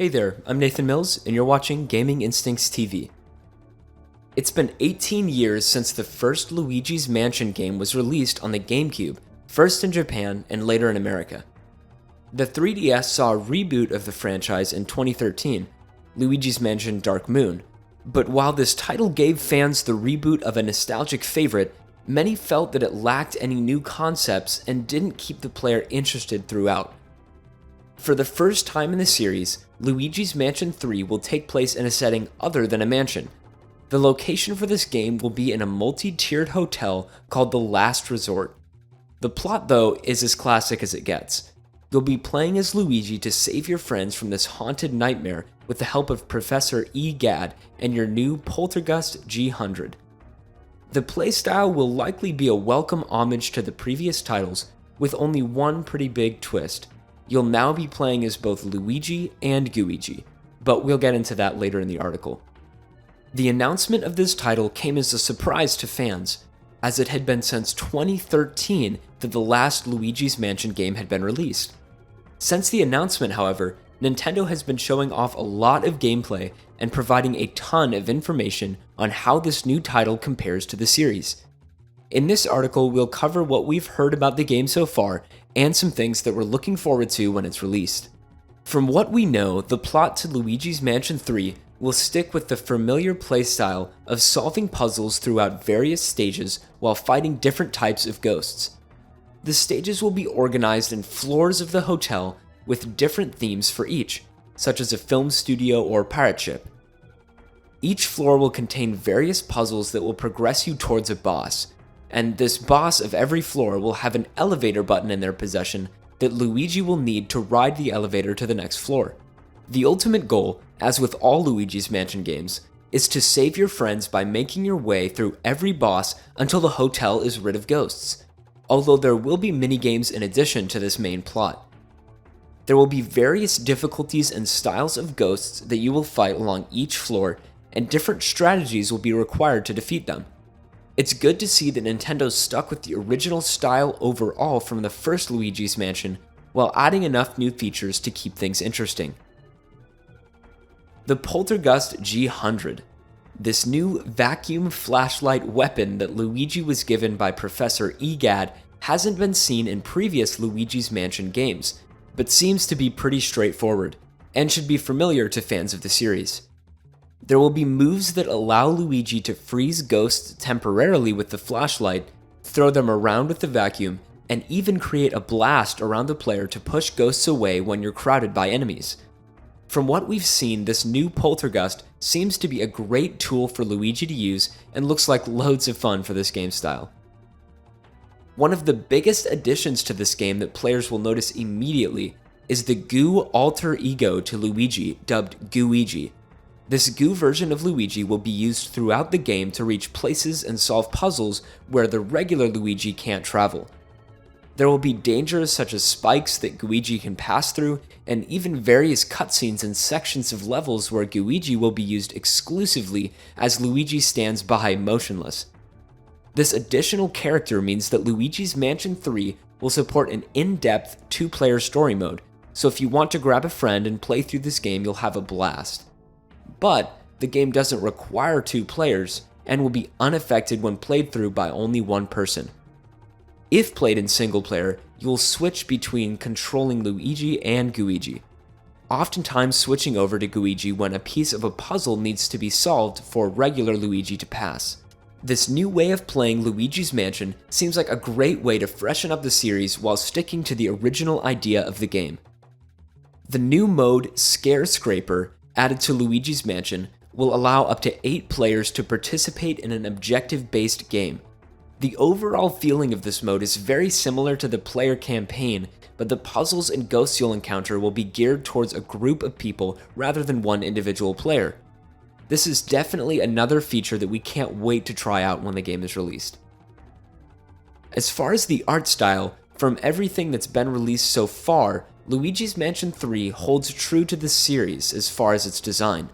Hey there, I'm Nathan Mills, and you're watching Gaming Instincts TV. It's been 18 years since the first Luigi's Mansion game was released on the GameCube, first in Japan and later in America. The 3DS saw a reboot of the franchise in 2013, Luigi's Mansion Dark Moon, but while this title gave fans the reboot of a nostalgic favorite, many felt that it lacked any new concepts and didn't keep the player interested throughout. For the first time in the series, Luigi's Mansion 3 will take place in a setting other than a mansion. The location for this game will be in a multi-tiered hotel called the Last Resort. The plot, though, is as classic as it gets. You'll be playing as Luigi to save your friends from this haunted nightmare with the help of Professor Egad and your new Poltergust G100. The playstyle will likely be a welcome homage to the previous titles, with only one pretty big twist. You'll now be playing as both Luigi and Gooigi, but we'll get into that later in the article. The announcement of this title came as a surprise to fans, as it had been since 2013 that the last Luigi's Mansion game had been released. Since the announcement, however, Nintendo has been showing off a lot of gameplay and providing a ton of information on how this new title compares to the series. In this article, we'll cover what we've heard about the game so far and some things that we're looking forward to when it's released. From what we know, the plot to Luigi's Mansion 3 will stick with the familiar playstyle of solving puzzles throughout various stages while fighting different types of ghosts. The stages will be organized in floors of the hotel with different themes for each, such as a film studio or pirate ship. Each floor will contain various puzzles that will progress you towards a boss, and this boss of every floor will have an elevator button in their possession that Luigi will need to ride the elevator to the next floor. The ultimate goal, as with all Luigi's Mansion games, is to save your friends by making your way through every boss until the hotel is rid of ghosts, although there will be minigames in addition to this main plot. There will be various difficulties and styles of ghosts that you will fight along each floor, and different strategies will be required to defeat them. It's good to see that Nintendo stuck with the original style overall from the first Luigi's Mansion, while adding enough new features to keep things interesting. The Poltergust G100. This new vacuum flashlight weapon that Luigi was given by Professor Egad hasn't been seen in previous Luigi's Mansion games, but seems to be pretty straightforward, and should be familiar to fans of the series. There will be moves that allow Luigi to freeze ghosts temporarily with the flashlight, throw them around with the vacuum, and even create a blast around the player to push ghosts away when you're crowded by enemies. From what we've seen, this new Poltergust seems to be a great tool for Luigi to use and looks like loads of fun for this game style. One of the biggest additions to this game that players will notice immediately is the goo alter ego to Luigi, dubbed Gooigi. This goo version of Luigi will be used throughout the game to reach places and solve puzzles where the regular Luigi can't travel. There will be dangers such as spikes that Gooigi can pass through, and even various cutscenes and sections of levels where Gooigi will be used exclusively as Luigi stands by motionless. This additional character means that Luigi's Mansion 3 will support an in-depth 2-player story mode, so if you want to grab a friend and play through this game, you'll have a blast. But the game doesn't require 2 players, and will be unaffected when played through by only one person. If played in single player, you'll switch between controlling Luigi and Gooigi, oftentimes switching over to Gooigi when a piece of a puzzle needs to be solved for regular Luigi to pass. This new way of playing Luigi's Mansion seems like a great way to freshen up the series while sticking to the original idea of the game. The new mode, Scare Scraper, added to Luigi's Mansion, will allow up to 8 players to participate in an objective-based game. The overall feeling of this mode is very similar to the player campaign, but the puzzles and ghosts you'll encounter will be geared towards a group of people rather than one individual player. This is definitely another feature that we can't wait to try out when the game is released. As far as the art style, from everything that's been released so far, Luigi's Mansion 3 holds true to the series as far as its design.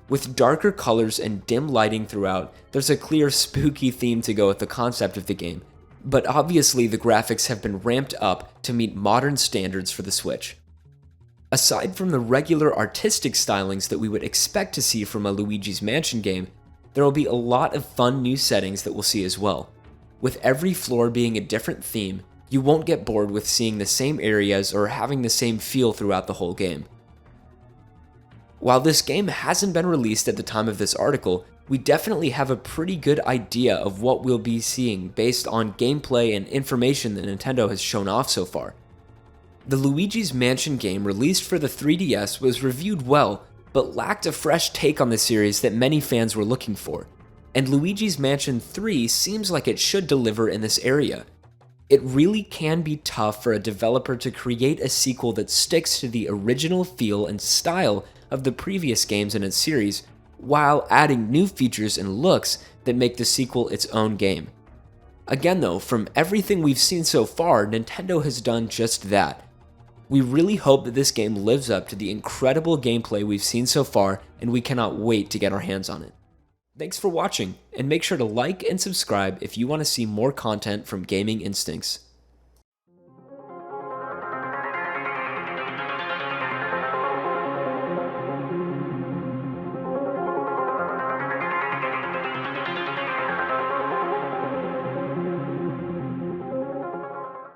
With darker colors and dim lighting throughout, there's a clear spooky theme to go with the concept of the game, but obviously the graphics have been ramped up to meet modern standards for the Switch. Aside from the regular artistic stylings that we would expect to see from a Luigi's Mansion game, there will be a lot of fun new settings that we'll see as well. With every floor being a different theme, you won't get bored with seeing the same areas or having the same feel throughout the whole game. While this game hasn't been released at the time of this article, we definitely have a pretty good idea of what we'll be seeing based on gameplay and information that Nintendo has shown off so far. The Luigi's Mansion game released for the 3DS was reviewed well, but lacked a fresh take on the series that many fans were looking for, and Luigi's Mansion 3 seems like it should deliver in this area. It really can be tough for a developer to create a sequel that sticks to the original feel and style of the previous games in its series, while adding new features and looks that make the sequel its own game. Again though, from everything we've seen so far, Nintendo has done just that. We really hope that this game lives up to the incredible gameplay we've seen so far, and we cannot wait to get our hands on it. Thanks for watching, and make sure to like and subscribe if you want to see more content from Gaming Instincts.